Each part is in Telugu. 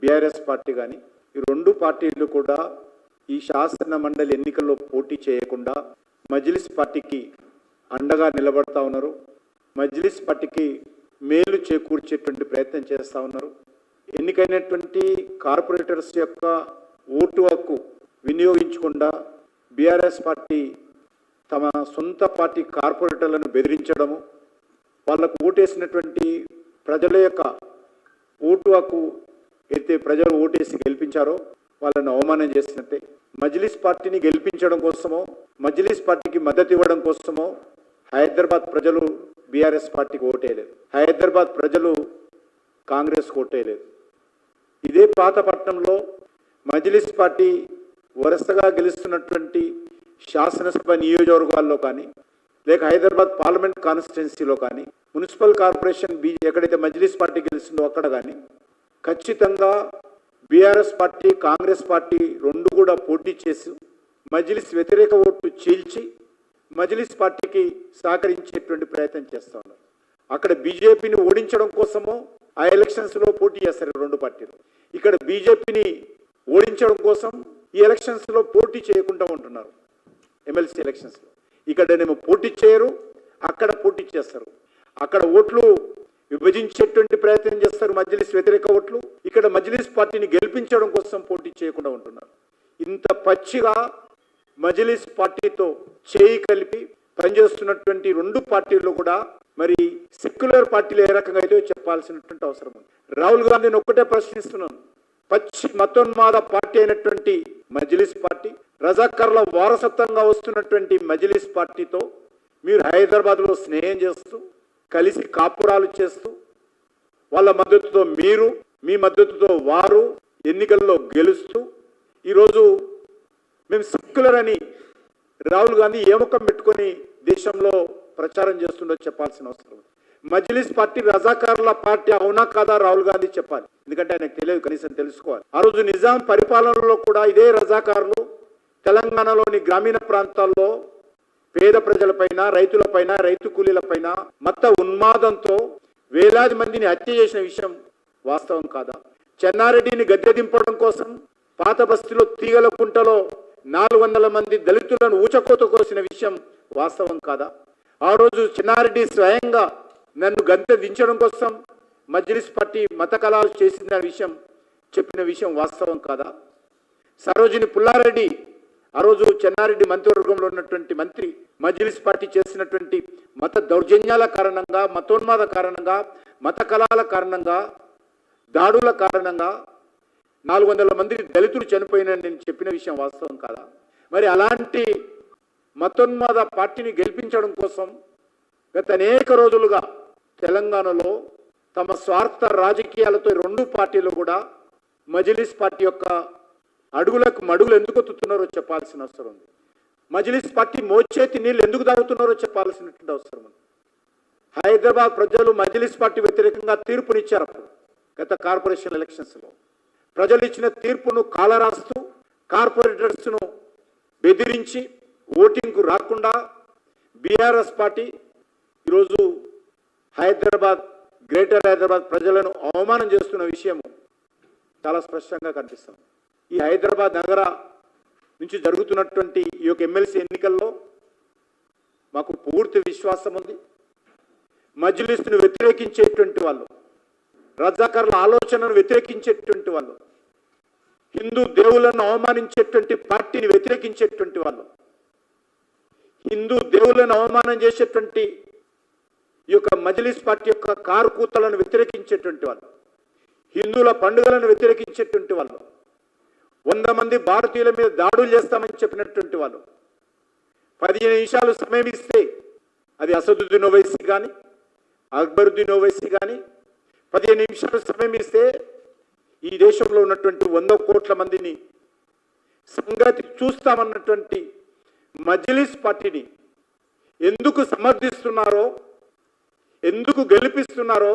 బీఆర్ఎస్ పార్టీ కానీ ఈ రెండు పార్టీలు కూడా ఈ శాసన మండలి ఎన్నికల్లో పోటీ చేయకుండా మజ్లిస్ పార్టీకి అండగా నిలబడతా ఉన్నారు. మజ్లిస్ పార్టీకి మేలు చేకూర్చేటువంటి ప్రయత్నం చేస్తూ ఉన్నారు. ఎన్నికైనటువంటి కార్పొరేటర్స్ యొక్క ఓటు హక్కు వినియోగించకుండా బీఆర్ఎస్ పార్టీ తమ సొంత పార్టీ కార్పొరేటర్లను బెదిరించడము, వాళ్ళకు ఓటేసినటువంటి ప్రజల యొక్క ఓటు హక్కు అయితే ప్రజలు ఓటేసి గెలిపించారో వాళ్ళని అవమానం చేసినట్టే. మజ్లిస్ పార్టీని గెలిపించడం కోసమో మజ్లిస్ పార్టీకి మద్దతు ఇవ్వడం కోసమో హైదరాబాద్ ప్రజలు బీఆర్ఎస్ పార్టీకి ఓటేయలేదు, హైదరాబాద్ ప్రజలు కాంగ్రెస్కి ఓటేయలేదు. ఇదే పాతపట్నంలో మజ్లిస్ పార్టీ వరుసగా గెలుస్తున్నటువంటి శాసనసభ నియోజకవర్గాల్లో కానీ లేక హైదరాబాద్ పార్లమెంట్ కాన్స్టిట్యున్సీలో కానీ మున్సిపల్ కార్పొరేషన్ ఎక్కడైతే మజ్లిస్ పార్టీ గెలుస్తుందో అక్కడ కానీ ఖచ్చితంగా బీఆర్ఎస్ పార్టీ కాంగ్రెస్ పార్టీ రెండు కూడా పోటీ చేసి మజ్లిస్ వ్యతిరేక ఓట్లు చీల్చి మజ్లిస్ పార్టీకి సహకరించేటువంటి ప్రయత్నం చేస్తూ ఉన్నారు. అక్కడ బీజేపీని ఓడించడం కోసమో ఆ ఎలక్షన్స్లో పోటీ చేస్తారు రెండు పార్టీలు. ఇక్కడ బీజేపీని ఓడించడం కోసం ఈ ఎలక్షన్స్లో పోటీ చేయకుండా ఉంటున్నారు. ఎమ్మెల్సీ ఎలక్షన్స్లో ఇక్కడనేమో పోటీ చేయరు, అక్కడ పోటీ చేస్తారు. అక్కడ ఓట్లు విభజించేటువంటి ప్రయత్నం చేస్తారు మజ్లిస్ వ్యతిరేక ఓట్లు, ఇక్కడ మజ్లిస్ పార్టీని గెలిపించడం కోసం పోటీ చేయకుండా ఉంటున్నారు. ఇంత పచ్చిగా మజ్లిస్ పార్టీతో చేయి కలిపి పనిచేస్తున్నటువంటి రెండు పార్టీలు కూడా మరి సెక్యులర్ పార్టీలు ఏ రకంగా అయితే చెప్పాల్సినటువంటి అవసరం ఉంది. రాహుల్ గాంధీని ఒక్కటే ప్రశ్నిస్తున్నాను, పచ్చి మతోన్మాద పార్టీ అయినటువంటి మజ్లిస్ పార్టీ, రజాకర్ల వారసత్వంగా వస్తున్నటువంటి మజ్లిస్ పార్టీతో మీరు హైదరాబాద్లో స్నేహం చేస్తూ కలిసి కాపురాలు చేస్తూ వాళ్ళ మద్దతుతో మీరు, మీ మద్దతుతో వారు ఎన్నికల్లో గెలుస్తూ ఈరోజు మేము సెక్యులర్ అని రాహుల్ గాంధీ ఏ ముఖం పెట్టుకొని దేశంలో ప్రచారం చేస్తుండో చెప్పాల్సిన అవసరం ఉంది. మజ్లిస్ పార్టీ రజాకారుల పార్టీ అవునా కాదా రాహుల్ గాంధీ చెప్పాలి, ఎందుకంటే ఆయనకు తెలియదు, కనీసం తెలుసుకోవాలి. ఆ రోజు నిజాం పరిపాలనలో కూడా ఇదే రజాకారులు తెలంగాణలోని గ్రామీణ ప్రాంతాల్లో పేద ప్రజలపైన, రైతులపైన, రైతు కూలీలపైన మత ఉన్మాదంతో వేలాది మందిని హత్య చేసిన విషయం వాస్తవం కాదా? చెన్నారెడ్డిని గద్దె దింపడం కోసం పాత బస్తీలో తీగల కుంటలో 400 మంది దళితులను ఊచకోత కోసిన విషయం వాస్తవం కాదా? ఆ రోజు చెన్నారెడ్డి స్వయంగా నన్ను గద్దె దించడం కోసం మజ్లిస్ పార్టీ మత కళాలు చేసిన విషయం చెప్పిన విషయం వాస్తవం కాదా? సరోజిని పుల్లారెడ్డి ఆ రోజు చెన్నారెడ్డి మంత్రివర్గంలో ఉన్నటువంటి మంత్రి మజ్లిస్ పార్టీ చేసినటువంటి మత దౌర్జన్యాల కారణంగా, మతోన్మాద కారణంగా, మత కళాల కారణంగా, దాడుల కారణంగా 400 మంది దళితులు చనిపోయినని నేను చెప్పిన విషయం వాస్తవం కాదా? మరి అలాంటి మతోన్మాద పార్టీని గెలిపించడం కోసం గత అనేక రోజులుగా తెలంగాణలో తమ స్వార్థ రాజకీయాలతో రెండు పార్టీలు కూడా మజ్లిస్ పార్టీ యొక్క అడుగులకు మడుగులు ఎందుకు ఒత్తుతున్నారో చెప్పాల్సిన అవసరం ఉంది. మజ్లిస్ పార్టీ మోచేతి నీళ్ళు ఎందుకు తాగుతున్నారో చెప్పాల్సినటువంటి అవసరం ఉంది. హైదరాబాద్ ప్రజలు మజ్లిస్ పార్టీ వ్యతిరేకంగా తీర్పునిచ్చారు. అప్పుడు గత కార్పొరేషన్ ఎలక్షన్స్లో ప్రజలు ఇచ్చిన తీర్పును కాలరాస్తూ కార్పొరేటర్స్ను బెదిరించి ఓటింగ్కు రాకుండా బీఆర్ఎస్ పార్టీ ఈరోజు హైదరాబాద్, గ్రేటర్ హైదరాబాద్ ప్రజలను అవమానం చేస్తున్న విషయం చాలా స్పష్టంగా కనిపిస్తుంది. ఈ హైదరాబాద్ నగర నుంచి జరుగుతున్నటువంటి ఈ యొక్క ఎమ్మెల్సీ ఎన్నికల్లో మాకు పూర్తి విశ్వాసం ఉంది. మజ్లిస్ను వ్యతిరేకించేటువంటి వాళ్ళు, రజాకర్ల ఆలోచనను వ్యతిరేకించేటువంటి వాళ్ళు, హిందూ దేవులను అవమానించేటువంటి పార్టీని వ్యతిరేకించేటువంటి వాళ్ళు, హిందూ దేవులను అవమానం చేసేటువంటి ఈ యొక్క మజ్లిస్ పార్టీ యొక్క కారు కూతలను వ్యతిరేకించేటువంటి వాళ్ళు, హిందువుల పండుగలను వ్యతిరేకించేటువంటి వాళ్ళు, 100 మంది భారతీయుల మీద దాడులు చేస్తామని చెప్పినటువంటి వాళ్ళు 15 నిమిషాలు సమయం ఇస్తే అది అసదుద్దీన్ ఓవైసీ కానీ, అక్బరుద్దీన్ ఓవైసీ కానీ 15 నిమిషాలు సమయం ఇస్తే ఈ దేశంలో ఉన్నటువంటి 100 కోట్ల మందిని సంగతి చూస్తామన్నటువంటి మజ్లిస్ పార్టీని ఎందుకు సమర్థిస్తున్నారో, ఎందుకు గెలిపిస్తున్నారో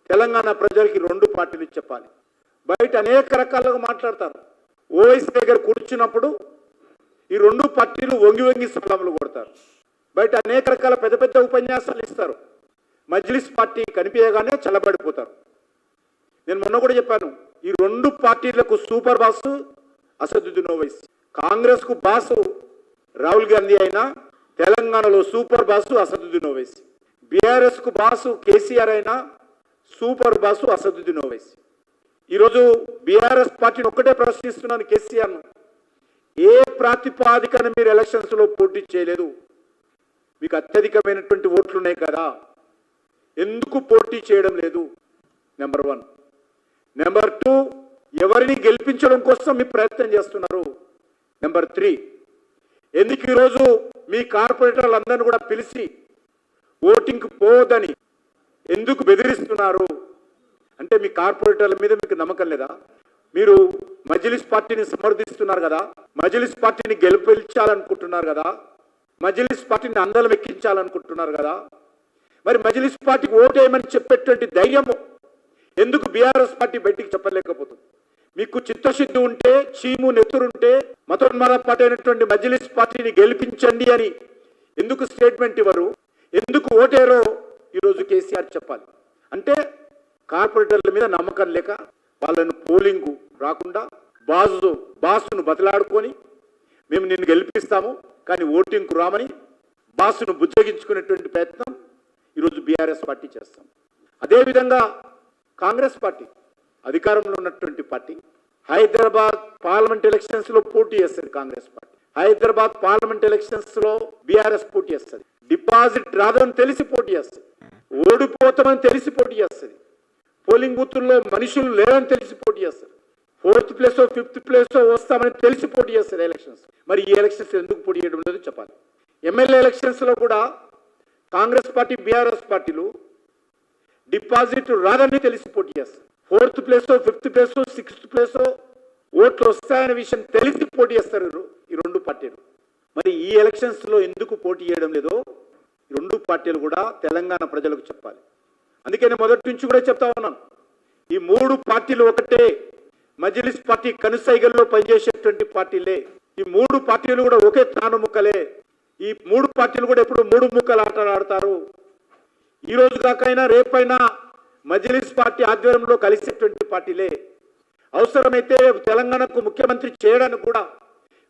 తెలంగాణ ప్రజలకి రెండు పార్టీలు చెప్పాలి. బయట అనేక రకాలుగా మాట్లాడతారు. ఓవైసీ దగ్గర కూర్చున్నప్పుడు ఈ రెండు పార్టీలు వంగి వంగి సలాములు కొడతారు. బయట అనేక రకాల పెద్ద పెద్ద ఉపన్యాసాలు ఇస్తారు. మజ్లిస్ పార్టీ కనిపించగానే చల్లబడిపోతారు. నేను మొన్న కూడా చెప్పాను, ఈ రెండు పార్టీలకు సూపర్ బాసు అసదుద్దీన్ ఓవైసీ. కాంగ్రెస్ కు బాసు రాహుల్ గాంధీ అయినా తెలంగాణలో super boss Asaduddin Owaisi. BRS కు బాసు కేసీఆర్ అయినా సూపర్ బాసు అసదుద్దీన్ ఓవైసీ. ఈరోజు బీఆర్ఎస్ పార్టీని ఒక్కటే ప్రశ్నిస్తున్నాను, కేసీఆర్ను, ఏ ప్రాతిపాదికన మీరు ఎలక్షన్స్ లో పోటీ చేయలేదు? మీకు అత్యధికమైనటువంటి ఓట్లు ఉన్నాయి కదా, ఎందుకు పోటీ చేయడం లేదు? నెంబర్ 1. నెంబర్ 2, ఎవరిని గెలిపించడం కోసం మీ ప్రయత్నం చేస్తున్నారు? నెంబర్ 3, ఎందుకు ఈరోజు మీ కార్పొరేటర్లందరినీ కూడా పిలిచి ఓటింగ్కి పోవద్దని ఎందుకు బెదిరిస్తున్నారు? అంటే మీ కార్పొరేటర్ల మీద మీకు నమ్మకం లేదా? మీరు మజ్లిస్ పార్టీని సమర్థిస్తున్నారు కదా, మజ్లిస్ పార్టీని గెలిపించాలనుకుంటున్నారు కదా, మజ్లిస్ పార్టీని అందలం ఎక్కించాలనుకుంటున్నారు కదా, మరి మజ్లిస్ పార్టీకి ఓటేయమని చెప్పేటువంటి ధైర్యము ఎందుకు బీఆర్ఎస్ పార్టీ బయటికి చెప్పలేకపోతుంది? మీకు చిత్తశుద్ధి ఉంటే, చీము నెత్తురుంటే మతోన్మాద పార్టీ అయినటువంటి మజ్లిస్ పార్టీని గెలిపించండి అని ఎందుకు స్టేట్మెంట్ ఇవ్వరు? ఎందుకు ఓటేరో ఈరోజు కేసీఆర్ చెప్పాలి. అంటే కార్పొరేటర్ల మీద నమ్మకం లేక వాళ్ళను పోలింగ్ రాకుండా బాసును బతలాడుకొని మేము నిన్ను గెలిపిస్తాము కానీ ఓటింగ్కు రామని బాసును బుజ్జగించుకునేటువంటి ప్రయత్నం ఈరోజు బీఆర్ఎస్ పార్టీ చేస్తాం. అదేవిధంగా కాంగ్రెస్ పార్టీ అధికారంలో ఉన్నటువంటి పార్టీ హైదరాబాద్ పార్లమెంట్ ఎలక్షన్స్లో పోటీ చేస్తుంది. కాంగ్రెస్ పార్టీ హైదరాబాద్ పార్లమెంట్ ఎలక్షన్స్లో బీఆర్ఎస్ పోటీ చేస్తుంది. డిపాజిట్ రాదని తెలిసి పోటీ చేస్తుంది, ఓడిపోతామని తెలిసి పోటీ చేస్తుంది, పోలింగ్ బూతుల్లో మనుషులు లేరని తెలిసి పోటీ చేస్తారు, 4th ప్లేసో 5th ప్లేసో వస్తామని తెలిసి పోటీ చేస్తారు ఎలక్షన్స్. మరి ఈ ఎలక్షన్స్ ఎందుకు పోటీ చేయడం లేదో చెప్పాలి. ఎమ్మెల్యే ఎలక్షన్స్లో కూడా కాంగ్రెస్ పార్టీ బీఆర్ఎస్ పార్టీలు డిపాజిట్ రాదని తెలిసి పోటీ చేస్తారు, 4th ప్లేసో 5th ప్లేసో 6th ప్లేసో ఓట్లు వస్తాయనే విషయం తెలిసి పోటీ చేస్తారు ఈ రెండు పార్టీలు. మరి ఈ ఎలక్షన్స్లో ఎందుకు పోటీ చేయడం లేదో ఈ రెండు పార్టీలు కూడా తెలంగాణ ప్రజలకు చెప్పాలి. అందుకే నేను మొదటి నుంచి కూడా చెప్తా ఉన్నాను, ఈ మూడు పార్టీలు ఒకటే, మజ్లిస్ పార్టీ కనుసైగల్లో పనిచేసేటువంటి పార్టీలే, ఈ మూడు పార్టీలు కూడా ఒకే తాను ముక్కలే. ఈ మూడు పార్టీలు కూడా ఎప్పుడు మూడు ముక్కలు ఆటలు ఆడతారు. ఈ రోజు కాకైనా రేపైనా మజ్లిస్ పార్టీ ఆధ్వర్యంలో కలిసేటువంటి పార్టీలే. అవసరమైతే తెలంగాణకు ముఖ్యమంత్రి చేయడానికి కూడా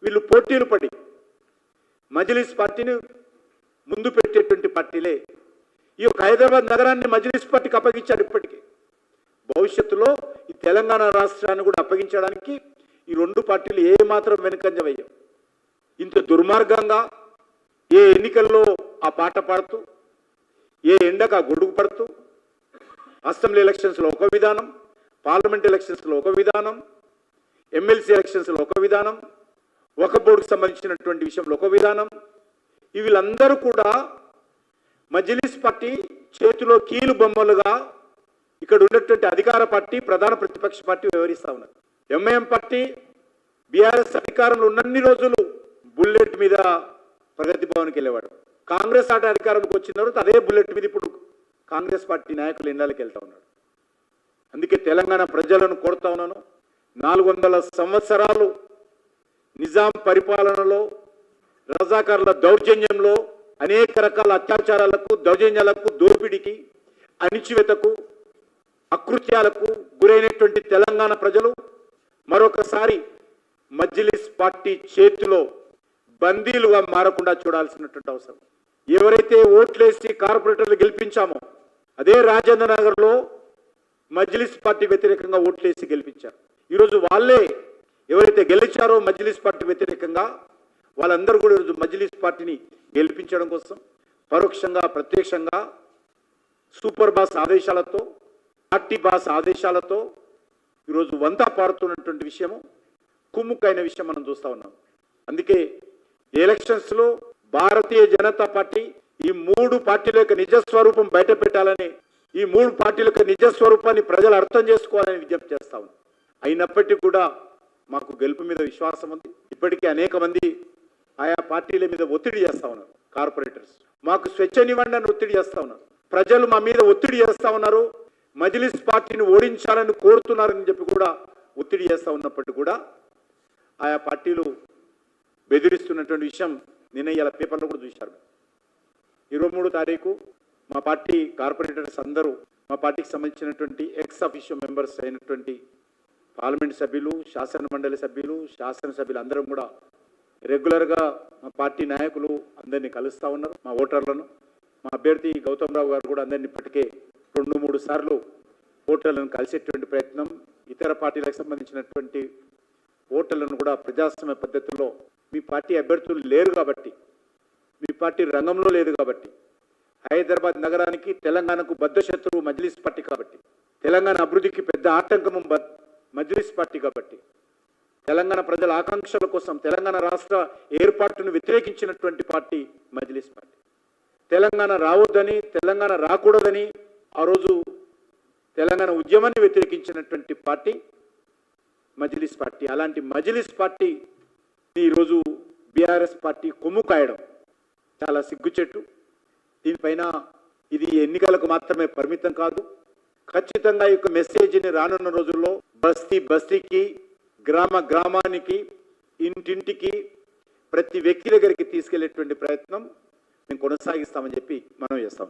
వీళ్ళు పోటీలు పడి మజ్లిస్ పార్టీని ముందు పెట్టేటువంటి పార్టీలే. ఈ యొక్క హైదరాబాద్ నగరాన్ని మజ్లిస్ పార్టీకి అప్పగించారు. ఇప్పటికీ భవిష్యత్తులో ఈ తెలంగాణ రాష్ట్రాన్ని కూడా అప్పగించడానికి ఈ రెండు పార్టీలు ఏమాత్రం వెనుకంజ వేయవు. ఇంత దుర్మార్గంగా ఏ ఎన్నికల్లో ఆ పాట పాడుతూ, ఏ ఎండకు ఆ గొడుగు పడుతూ, అసెంబ్లీ ఎలక్షన్స్లో ఒక విధానం, పార్లమెంట్ ఎలక్షన్స్లో ఒక విధానం, ఎమ్మెల్సీ ఎలక్షన్స్లో ఒక విధానం, ఒక బోర్డుకు సంబంధించినటువంటి విషయంలో ఒక విధానం, వీళ్ళందరూ కూడా మజ్లిస్ పార్టీ చేతిలో కీలు బొమ్మలుగా ఇక్కడ ఉన్నటువంటి అధికార పార్టీ, ప్రధాన ప్రతిపక్ష పార్టీ వ్యవహరిస్తూ ఉన్నారు. ఎంఐఎం పార్టీ బీఆర్ఎస్ అధికారంలో ఉన్నన్ని రోజులు బుల్లెట్ మీద ప్రగతి భవన్కి వెళ్ళేవాడు. కాంగ్రెస్ పార్టీ అధికారంలోకి వచ్చిన తర్వాత అదే బుల్లెట్ మీద ఇప్పుడు కాంగ్రెస్ పార్టీ నాయకులు ఇళ్ళకి వెళ్తూ ఉన్నాడు. అందుకే తెలంగాణ ప్రజలను కోరుతా ఉన్నాను, 400 సంవత్సరాలు నిజాం పరిపాలనలో, రజాకారుల దౌర్జన్యంలో, అనేక రకాల అత్యాచారాలకు, దౌర్జన్యాలకు, దోపిడీకి, అణిచివేతకు, అకృత్యాలకు గురైనటువంటి తెలంగాణ ప్రజలు మరొకసారి మజ్లిస్ పార్టీ చేతిలో బందీలుగా మారకుండా చూడాల్సినటువంటి అవసరం. ఎవరైతే ఓట్లేసి కార్పొరేటర్లు గెలిపించామో అదే రాజేంద్ర నగర్లో మజ్లిస్ పార్టీ వ్యతిరేకంగా ఓట్లేసి గెలిపించారు. ఈరోజు వాళ్ళే ఎవరైతే గెలిచారో మజ్లిస్ పార్టీ వ్యతిరేకంగా వాళ్ళందరూ కూడా ఈరోజు మజ్లిస్ పార్టీని గెలిపించడం కోసం పరోక్షంగా ప్రత్యక్షంగా సూపర్ బాస్ ఆదేశాలతో, పార్టీ బాస్ ఆదేశాలతో ఈరోజు వంతా పాడుతున్నటువంటి విషయము, కుమ్ముకైన విషయం మనం చూస్తూ ఉన్నాం. అందుకే ఎలక్షన్స్లో భారతీయ జనతా పార్టీ ఈ మూడు పార్టీల యొక్క నిజస్వరూపం బయట పెట్టాలని, ఈ మూడు పార్టీల యొక్క నిజస్వరూపాన్ని ప్రజలు అర్థం చేసుకోవాలని విజ్ఞప్తి చేస్తా ఉన్నాం. అయినప్పటికీ కూడా మాకు గెలుపు మీద విశ్వాసం ఉంది. ఇప్పటికీ అనేక మంది ఆయా పార్టీల మీద ఒత్తిడి చేస్తూ ఉన్నారు. కార్పొరేటర్స్ మాకు స్వేచ్ఛనివ్వండి అని ఒత్తిడి చేస్తూ ఉన్నారు. ప్రజలు మా మీద ఒత్తిడి చేస్తూ ఉన్నారు, మజ్లిస్ పార్టీని ఓడించాలని కోరుతున్నారని చెప్పి కూడా ఒత్తిడి చేస్తూ ఉన్నప్పటికీ కూడా ఆయా పార్టీలు బెదిరిస్తున్నటువంటి విషయం నిన్న ఇలా పేపర్లో కూడా చూశారు. 23వ తారీఖు మా పార్టీ కార్పొరేటర్స్ అందరూ, మా పార్టీకి సంబంధించినటువంటి ఎక్స్ అఫీషియో మెంబర్స్ అయినటువంటి పార్లమెంట్ సభ్యులు, శాసన మండలి సభ్యులు, శాసనసభ్యులు అందరం కూడా రెగ్యులర్గా మా పార్టీ నాయకులు అందరినీ కలుస్తూ ఉన్నారు, మా ఓటర్లను. మా అభ్యర్థి గౌతమ్ రావు గారు కూడా అందరినీ ఇప్పటికే 2-3 సార్లు ఓటర్లను కలిసేటువంటి ప్రయత్నం, ఇతర పార్టీలకు సంబంధించినటువంటి ఓటర్లను కూడా ప్రజాస్వామ్య పద్ధతిలో మీ పార్టీ అభ్యర్థులు లేరు కాబట్టి, మీ పార్టీ రంగంలో లేదు కాబట్టి, హైదరాబాద్ నగరానికి తెలంగాణకు బద్ధశత్రువు మజ్లిస్ పార్టీ కాబట్టి, తెలంగాణ అభివృద్ధికి పెద్ద ఆటంకము మజ్లిస్ పార్టీ కాబట్టి, తెలంగాణ ప్రజల ఆకాంక్షల కోసం తెలంగాణ రాష్ట్ర ఏర్పాటును వ్యతిరేకించినటువంటి పార్టీ మజ్లిస్ పార్టీ. తెలంగాణ రావద్దని, తెలంగాణ రాకూడదని ఆ రోజు తెలంగాణ ఉద్యమాన్ని వ్యతిరేకించినటువంటి పార్టీ మజ్లిస్ పార్టీ. అలాంటి మజ్లిస్ పార్టీ ఈరోజు బీఆర్ఎస్ పార్టీ కొమ్ము కాయడం చాలా సిగ్గుచెట్టు. దీనిపైన ఇది ఎన్నికలకు మాత్రమే పరిమితం కాదు, ఖచ్చితంగా ఈ యొక్క మెసేజ్ని రానున్న రోజుల్లో బస్తీకి, గ్రామానికి, ఇంటింటికి, ప్రతి వ్యక్తి దగ్గరికి తీసుకెళ్లేటువంటి ప్రయత్నం మేము కొనసాగిస్తామని చెప్పి మనం చేస్తాం.